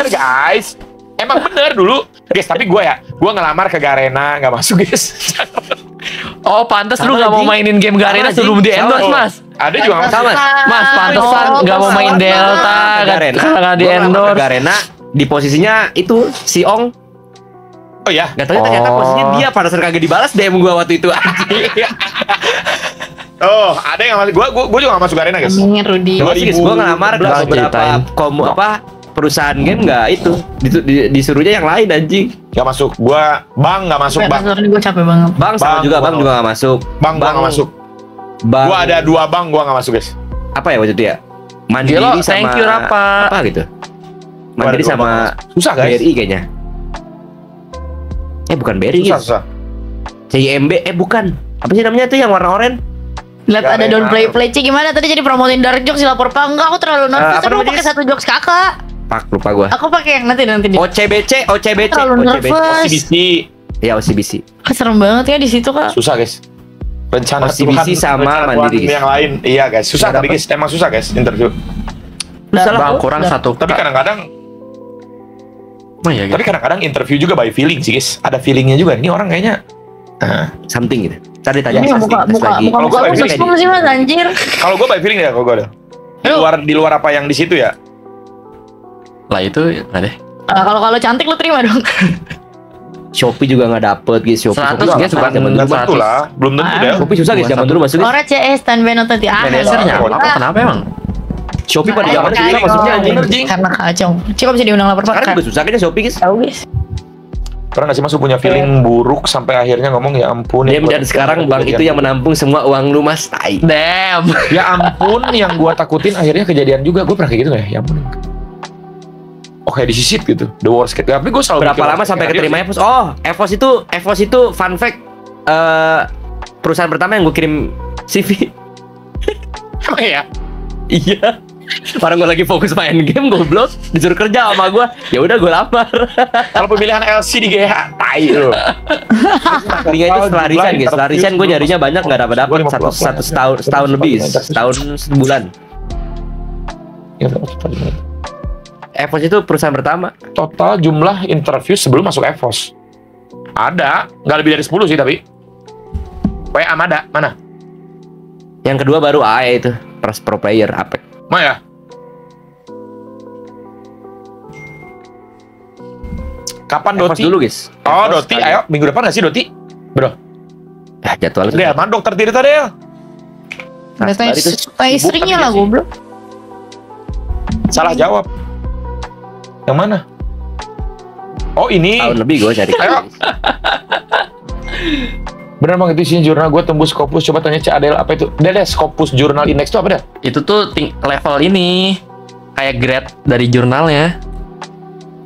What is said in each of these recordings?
guys. Emang bener dulu. Guys, tapi gue ngelamar ke Garena nggak masuk guys. Oh, pantas lu Sama nggak mau anjing. mainin game Garena Sama sebelum anjing. di endorse, Sama. Mas. Ada juga nggak masuk. Mas, pantesan nggak mau main Delta, Garena. nggak di Gua ngelamar ke endorse. Garena di posisinya itu si Ong. Oh ya. Gak tau ternyata posisinya dia pantesan kagak dibalas DM gua waktu itu. Oh, ada yang masuk. Gue juga nggak masuk Garena guys. Ini Rudy. Dua- Terus gue ngelamar ke 2016 beberapa ceritain. perusahaan game nggak itu disuruhnya yang lain anjing. Nggak masuk. Bang nggak masuk bang. Gue capek banget. Bang sama Bang, juga gua bang juga nggak masuk. Bang gua nggak masuk. Bang Gue ada 2 bang, gue nggak masuk guys. apa ya waktu itu ya? Mandiri Gilo, sama thank you, Rapa. apa gitu. Mandiri Gua ada 2 sama bang. Susah guys. BRI kayaknya. Bukan BRI Susah guys. susah. CIMB bukan. Apa sih namanya tuh yang warna oranye? Lihat ada Garena. Don't Play Ci gimana tadi jadi promotin Dark Jokes lapor Pak. Enggak, aku terlalu nervous. apa Tapi aku namanya? pakai satu jokes kakak. Pak lupa gua. Aku pakai yang nanti di. OCBC. Terlalu nervous. OCBC. Ya OCBC. Serem banget ya di situ kak. Susah guys. Rencana OCBC sama rencana Mandiri, Tuhan guys. yang lain. Iya guys, susah Gak tapi dapet. guys, emang susah guys interview. Bang, kurang satu. Tapi kadang-kadang Oh iya, Tapi kadang-kadang interview juga by feeling sih guys. Ada feelingnya juga. Ini orang kayaknya. Something gitu. Tadi tanya Ini lagi. muka Kalau gua aku kayak semua sih mas anjir. Kalau gue by feeling ya, kalau gue ada. Di luar apa yang di situ ya? Lah itu nggak deh. Kalau cantik lu terima dong. Shopee juga nggak dapet guys. Shopee 100 juga guys, susah bukan zaman Belum dulu. tentu lah, belum tentu deh. Shopee susah guys zaman dulu masuk guys. Ora CS dan Benota di Manajernya apa? Kenapa emang? Shopee pada zaman Makanya, susah masuknya anjing. anjing. Karena kacau. Cika bisa diundang lapor Sekarang Pak. juga susah kan Shopee guys. Tahu guys. Pernah nggak sih Mas lu punya feeling buruk sampai akhirnya ngomong ya ampun. ya Dan sekarang bang itu yang menampung semua uang lu mas. Tai. Damn. Ya ampun, yang gua takutin akhirnya kejadian juga. Gue pernah kayak gitu nggak ya? Ya ampun. Oh kayak disisit gitu. The worst case. Tapi gue selalu Berapa mikir, lama sampai kayak keterima dia- EVOS? Oh, EVOS itu fun fact. Perusahaan pertama yang gue kirim CV. Emang ya? Iya. Orang gue lagi fokus main game, goblok, disuruh kerja sama gue. Ya udah gue lamar. Kalau pemilihan LC di GH, tai lu. Liga itu setelah resign guys. Setelah resign gue nyarinya banyak nggak dapat satu setahun lebih, setahun sebulan. EVOS itu perusahaan pertama. Total jumlah interview sebelum masuk EVOS ada, nggak lebih dari 10 sih tapi. WA ada, mana? Yang kedua baru AE itu, pro player Apex. Maya. Kapan EVOS Doti? dulu guys. Oh, EVOS Doti, kali. ayo minggu depan nggak sih Doti? Bro. Ya, jadwalnya Del, mana dokter Tirta Del? Nah, Tanya itu istrinya tapi lah dia sih. goblok. Salah jawab. Yang mana? Oh, ini. tahun lebih gue cari. Ayo. Bener bang, itu isinya jurnal gue tembus Scopus. Coba tanya Cak Adel apa itu. Del, Scopus Journal Index itu apa dah? Itu tuh level ini kayak grade dari jurnalnya.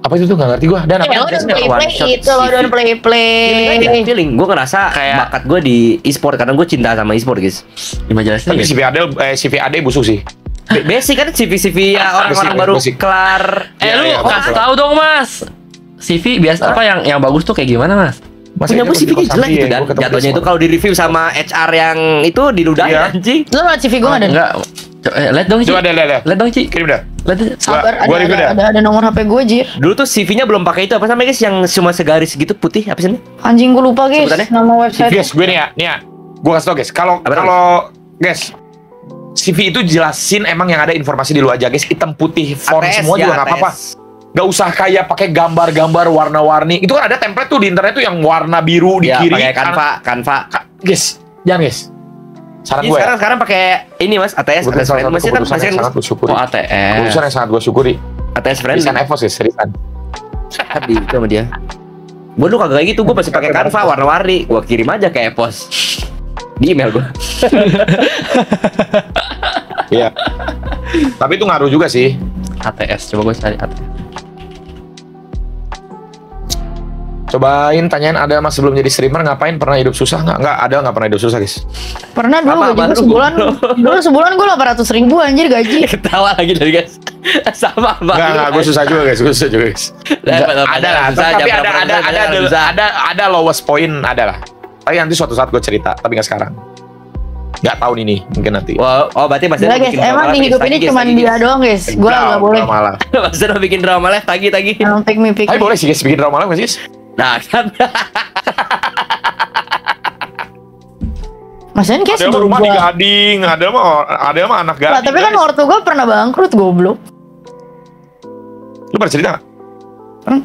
Apa itu tuh nggak ngerti gue. Dan apa? Ya lo Biasanya don't one shot play itu lo CV. don't play. Feeling gue ngerasa Kayak- bakat gue di e-sport karena gue cinta sama e-sport guys. Gimana jelasnya? Tapi guys? CV AD busuk sih. Basic kan CV ya orang-orang Basic, baru basic. kelar. Iya, Lu iya, kasih betul. tahu dong mas. CV biasa apa yang bagus tuh kayak gimana mas? Punya gue CV jelek gitu dan jatuhnya itu kalau di review sama HR yang itu diludahin Iya. anjing. Lo liat CV gue nggak ada? Enggak. Lihat dong Ci. Coba Del. Lihat dong Ci. Kirim dah. Lihat. Sabar, Gua review dah. ada nomor HP gue jir. Dulu tuh CV-nya belum pakai itu apa namanya guys yang cuma segaris gitu putih apa sih? Anjing gue lupa guys Sebutannya? nama website. Guys, gue nih ya. Gue kasih tau guys. Kalau Apa guys, CV itu jelasin emang yang ada informasi di luar aja guys. Hitam putih, font ATS semua ya, juga nggak apa-apa. ATS. Gak usah kayak pakai gambar-gambar warna-warni. Itu kan ada template tuh di internet tuh yang warna biru di Ya, kiri. pakai Canva. Guys, jangan guys. Saran Jadi gue ya. sekarang pakai ini mas ATS Keputusan friendly masih kan keputusan masih yang kan sangat gue syukuri. Oh ATS. Keputusan yang sangat gue syukuri. ATS friendly. Seriusan EVOS ya, seriusan. Tadi itu sama dia. Gue dulu kagak kayak gitu, gue masih pakai Canva warna-warni. Gue kirim aja ke EVOS di email gue. Iya. Tapi itu ngaruh juga sih. ATS. Coba gue cari ATS. Cobain tanyain ada mas sebelum jadi streamer ngapain, pernah hidup susah nggak? Nggak pernah hidup susah guys. Pernah dulu Apa, gaji gue baru? sebulan. Dulu sebulan gue 800.000 anjir gaji. Ketawa lagi dari guys. Sama Nggak, gue susah juga guys, gue susah juga guys. Ada lah, tapi ada lowest point ada lah. Tapi nanti suatu saat gue cerita, tapi nggak sekarang. Nggak tahun ini, mungkin nanti. Oh berarti Mas Udah Deno guys, bikin emang drama di live, hidup tagih, ini guys, cuma tagih, dia guys. doang guys. Gue nggak boleh. Malah. Mas Deno bikin drama live tagih. Pick me. Tapi boleh sih guys bikin drama malam nggak sih guys? Nah kan. Mas Den guys Ada mah rumah di gua. Gading, ada mah anak Gading. Lah, tapi kan guys. ortu gue pernah bangkrut goblok. Lu pernah cerita nggak?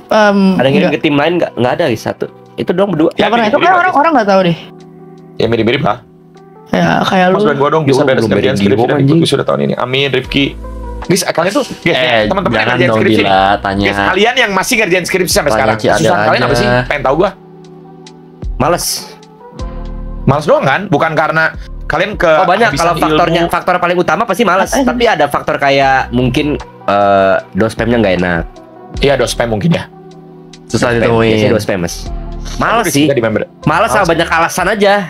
Ada yang ngirim ke tim lain nggak? Nggak ada guys, satu. Itu doang berdua. Ya pernah, itu mirip-mirip kan lah, orang nggak tahu deh. Ya mirip-mirip lah. Ya kayak Mas lu. dan gua dong bisa Yo, beres belum kerjaan beres skripsi Giwo, dan anjing. ikut wisuda tahun ini. Amin, Rifki. Guys, kalian tuh guys, teman-teman yang jangan ngerjain dong skripsi nih. Dila, tanya. Guys, kalian yang masih ngerjain skripsi sampai Tanya sekarang, Ci Adel kesusahan kalian apa aja. sih? Pengen tahu gua. Males. Males doang kan? Bukan karena kalian ke Oh banyak kalau habisan faktor paling utama pasti males. Tapi ada faktor kayak mungkin dospemnya nggak enak. Iya, dospem mungkin ya. Susah Biasanya ditemuin. dospem mas. Males sih. Kita di member. Males sama banyak alasan aja.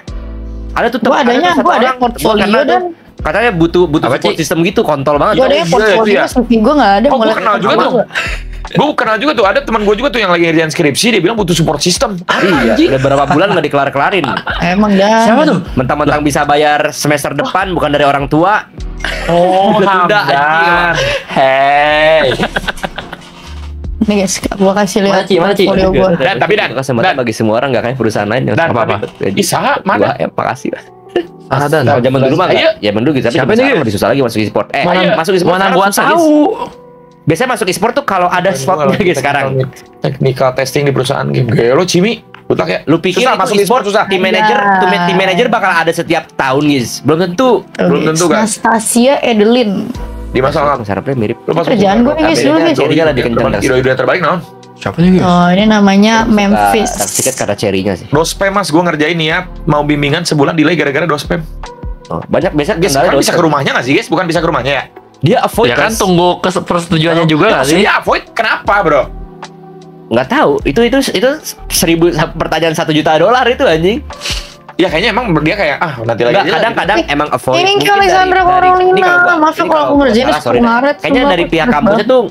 Ada tuh Gua adanya, satu gua ada orang, portfolio karena dan katanya butuh Apa, support Ci? system gitu, kontol banget. gue ada iya, itu portfolio ya. CV gue nggak ada. Oh, gua mulai kenal juga pertama tuh. gua. Gue kenal juga tuh, ada teman gue juga tuh yang lagi ngerjain skripsi, dia bilang butuh support system. Iya, udah berapa bulan nggak dikelar-kelarin. Emang dah. Siapa tuh? Mentang-mentang bisa bayar semester depan bukan dari orang tua. Oh, Udah tunda, Hamdan. anjing. Hey. Nih guys, gue kasih lihat Mana, Ci? portfolio gue. Dan, tapi, Dan, kesempatan Dan. bagi semua orang nggak kayak perusahaan lain yang Dan, apa-apa. tapi, bisa, mana? Ya, makasih. Ada Kalau zaman dulu mah Ayo. nggak. Zaman dulu gitu, tapi Siapa zaman nih? sekarang lebih susah lagi masuk e-sport. Ayo. Masuk e-sport Mana sekarang gua susah, guys. tahu. Biasanya masuk e-sport tuh kalau ada spotnya guys sekarang. Technical testing di perusahaan game. Gelo, Cimi. Utak ya. Lu pikir susah itu masuk e-sport e-sport susah. Tim manager, tim manager bakal ada setiap tahun guys. Belum tentu. Belum tentu, guys. Nastasia Edelin. Di masalah Sarapnya mirip. lu masuk Kerjaan gue nih guys dulu nih. Cherry-nya lebih kencang, Das. Ide-ide terbalik non. Siapa nih guys? Oh ini namanya Memphis. Tiket kata cherry-nya sih. Dospem mas, gue ngerjain niat mau bimbingan sebulan delay gara-gara dospem. Oh, banyak biasa Guys, kendala kan bisa dosen. ke rumahnya nggak sih guys? Bukan bisa ke rumahnya ya? Dia avoid Ya kan guys. tunggu persetujuannya juga Ya, nggak sih? maksudnya avoid kenapa bro? Nggak tahu. Itu 1000 pertanyaan $1 juta itu anjing. Ya kayaknya emang dia kayak nanti lagi Enggak, aja. kadang-kadang emang avoid. Ini Mungkin Alexandra ini Carolina. kalau gua- Maaf ya ini kalau aku ngerjain salah, 10 sorry, Dan. Maret, Kayaknya sumpah, dari aku pihak stres kampusnya tuh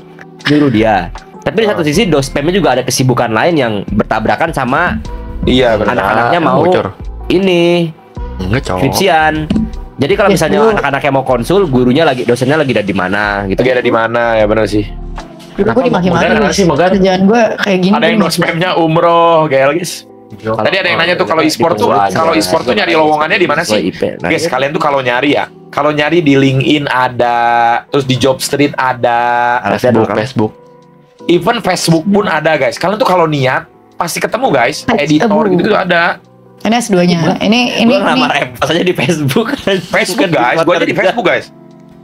nyuruh dia. Tapi di satu sisi dospemnya juga ada kesibukan lain yang bertabrakan sama Iya benar. anak-anaknya mau bocor. ini Enggak cowok. skripsian. Jadi kalau Yes, misalnya Bu. anak-anaknya mau konsul, dosennya lagi ada di mana gitu. Lagi ada di mana ya benar sih. Dulu gue dimaki-maki Moga guys. sih, moga. Kerjaan gue kayak gini. Ada yang gini. dospemnya umroh, gaya guys. Tadi ada yang nanya tuh kalau e-sport tuh, kalau e-sport tuh nyari lowongannya di mana sih? Nah, Guys, kalian tuh kalau nyari ya, kalau nyari di LinkedIn ada, terus di Jobstreet ada, Facebook. even Facebook pun ada guys. Kalian tuh kalau niat pasti ketemu guys, editor gitu tuh ada. Ini S2-nya. Ini Gue ngelamar Epos aja di Facebook. Facebook guys, gue aja di Facebook guys.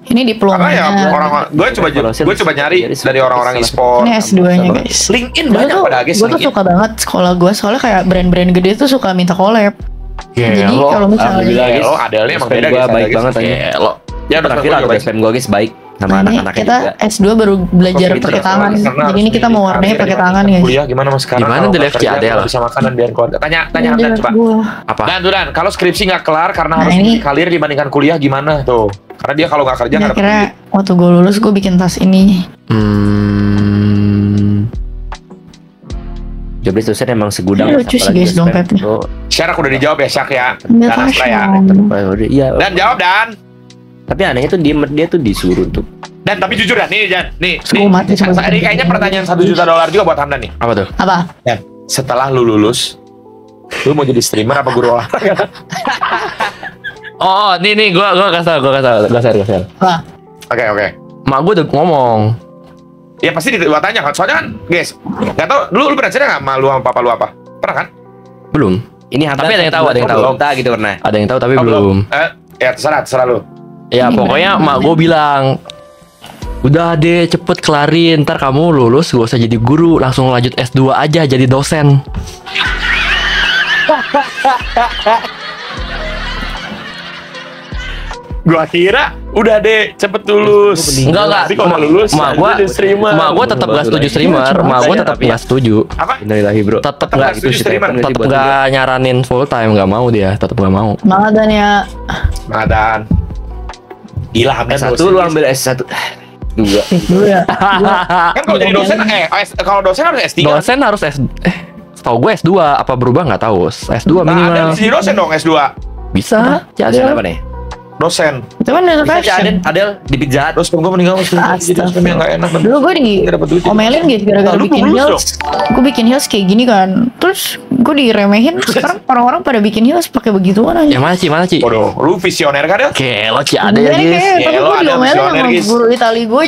ini Karena ya diplomanya. orang gue coba nyari dari orang-orang e-sport. Ini S2-nya guys. LinkedIn banyak pada guys. Gue tuh suka banget sekolah gue soalnya kayak brand-brand gede tuh suka minta collab. Jadi kalau misalnya Alhamdulillah, guys. Lo Adelnya emang beda Gue guys. baik banget aja. Lo Ya Terakhir dospem ada gua juga dospem gue guys baik sama Nah, ini anak-anaknya kita juga. S2 baru belajar Kok gitu pakai ya? tangan. Karena Jadi ini harus kita mau di- warnanya pakai tangan dibandingkan guys. Kuliah gimana mas sekarang? Gimana Kalau di nggak live kerja, Ci Adel? nggak bisa makanan biar keluarga. Tanya Hamdan coba. apa? Dan kalau skripsi nggak kelar karena Nah, harus ini- kalir dibandingkan kuliah gimana tuh? Karena dia kalau nggak kerja nggak dapat Kira-kira duit. waktu gue lulus gue bikin tas ini. Jobless dosen emang segudang. Ini lucu sih, apalagi guys, dospem. dompetnya. Oh, Syarak udah dijawab ya Syak ya. Nggak Dan Astra ya. fashion. Iya. Dan jawab Dan. Tapi anehnya tuh dia tuh disuruh tuh. Dan tapi jujur Dan, nih Jan, nih. Suku mati semua. Ini kayaknya pertanyaan $1 juta juga buat Hamdan nih. Apa tuh? Apa? Dan setelah lu lulus, lu mau jadi streamer apa guru olahraga? Oh, nih gua kasar. Apa? Oke. Mak gua udah ngomong. Ya pasti gua tanya kan. Soalnya kan, guys, nggak tahu lu pernah cerita nggak sama lu sama papa lu apa? Pernah kan? Belum. Ini Tapi ada yang tahu, ada yang tahu. Kita gitu pernah. Ada yang tahu tapi Oh, belum. Ya terserah lu. Ya Ini pokoknya mak gue bilang, udah deh cepet kelarin, ntar kamu lulus gak usah jadi guru, langsung lanjut S2 aja jadi dosen. Gua kira udah deh cepet lulus. Enggak. Tapi kalau udah lulus, Mak gua jadi streamer. mak gua tetap gak setuju streamer, mak gua tetap gak setuju. Apa? Innalillahi bro. Tetap Tetap gak nggak setuju streamer. tetap gak nyaranin full time, gak mau dia, tetap gak mau. Semangat Dan ya. Madan. Gila Hamdan S1 dosen. lu ambil S1. Dua. Dulu ya. Kan kalau jadi dosen kalau dosen harus S3. Dosen harus tahu gue S2 apa berubah nggak tahu. S2 Nah, ada minimal. jadi dosen dong S2. Bisa. Dosen apa nih? dosen. Itu kan udah Bisa aja fashion. Adel di Pizza Hut. Dosen gue meninggal masih jadi dosen yang nggak enak. Dulu gue Nggak dapet duit. omelin gitu gara-gara Nah, lu bikin lulus heels. Gue bikin heels kayak gini kan. Terus gue diremehin. Sekarang orang-orang pada bikin heels pakai begituan aja. Yang mana Ci? Waduh, lu visioner kan ya? Kelo Ci ada Iya, ya guys. kayak, tapi Ya, lo gue ada diomelin visioner, sama guys. guru Itali gue